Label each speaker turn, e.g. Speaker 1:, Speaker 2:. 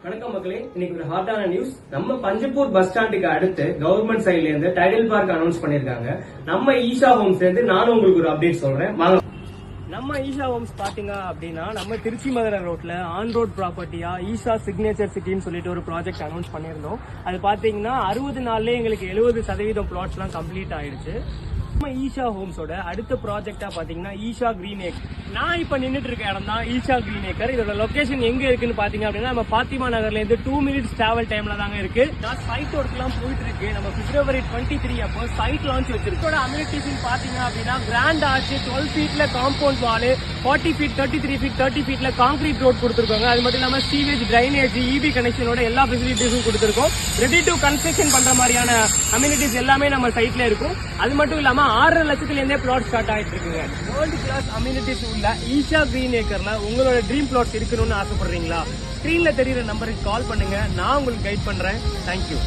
Speaker 1: வணக்கம் மக்களே, இன்னைக்கு ஒரு ஹாட்டான நியூஸ். நம்ம பஞ்சப்பூர் பஸ் ஸ்டாண்டுக்கு அடுத்து கவர்மெண்ட் சைட்ல இருந்து டைடல் பார்க் அனௌன்ஸ் பண்ணிருக்காங்க. நம்ம ஈஷா ஹோம்ஸ்ல இருந்து நானும் உங்களுக்கு ஒரு அப்டேட் சொல்றேன். வாங்க. நம்ம ஈஷா ஹோம்ஸ் பாத்தீங்க அப்படின்னா நம்ம திருச்சி மதுரை ரோட்ல ஆன் ரோட் ப்ராப்பர்ட்டியா ஈஷா சிக்னேச்சர் சிட்டின்னு சொல்லிட்டு ஒரு ப்ராஜெக்ட் அனௌன்ஸ் பண்ணிருந்தோம். அது பாத்தீங்கன்னா 60 நாள்லயே எங்களுக்கு 70% பிளாட்ஸ் எல்லாம் கம்ப்ளீட் ஆயிடுச்சு. நம்ம ஈஷா ஹோம்ஸோட அடுத்த ப்ராஜெக்டா பாத்தீங்கன்னா ஈஷா கிரீன் ஏக்கர். நான் இப்ப நின்றுட்டு இருக்க இடம் தான் ஈஷா கிரீன் ஏக்கர். இதோட லொகேஷன் எங்க இருக்குன்னு பாத்தீங்க அப்படின்னா நம்ம பாத்திமா நகர்ல இருந்து 2 minutes டிராவல் டைம்ல தாங்க இருக்கு. சைட் ஒர்க் எல்லாம் போயிட்டு இருக்கு. நம்ம February 23 அப்போ சைட் லான்ச் வச்சிருக்கோம். அம்யூனிட்டிஸ் பாத்தீங்க அப்படின்னா கிராண்ட் ஆர்ச் 12 feetல காம்பவுண்ட் வால், 40 feet 33 feet 30 feetல கான்கிரீட் ரோட் கொடுத்திருக்காங்க. அது மட்டும் இல்லாம சீவேஜ், டிரைனேஜ், இபி கனெக்ஷனோட எல்லா ஃபெசிலிட்டிஸும் கொடுத்திருக்கோம். ரெடி டு கன்ஸ்ட்ரக்ஷன் பண்ற மாதிரியான அம்யூனிட்டிஸ் எல்லாமே நம்ம சைட்ல இருக்கும். அது மட்டும் இல்லாம 6 லட்சத்துல இருந்தே பிளாட் ஸ்டார்ட் ஆயிட்டு இருக்குங்க. வேர்ல்ட் கிளாஸ் அம்யூனிட்டிஸ் உள்ள ஈஷா கிரீன் ஏக்கர்ல உங்களோட ட்ரீம் பிளாட்ஸ் இருக்கணும்னு ஆசைப்படுறீங்களா? ஸ்கிரீன்ல தெரியுற நம்பருக்கு கால் பண்ணுங்க. நான் உங்களுக்கு கைட் பண்றேன். தேங்க்யூ.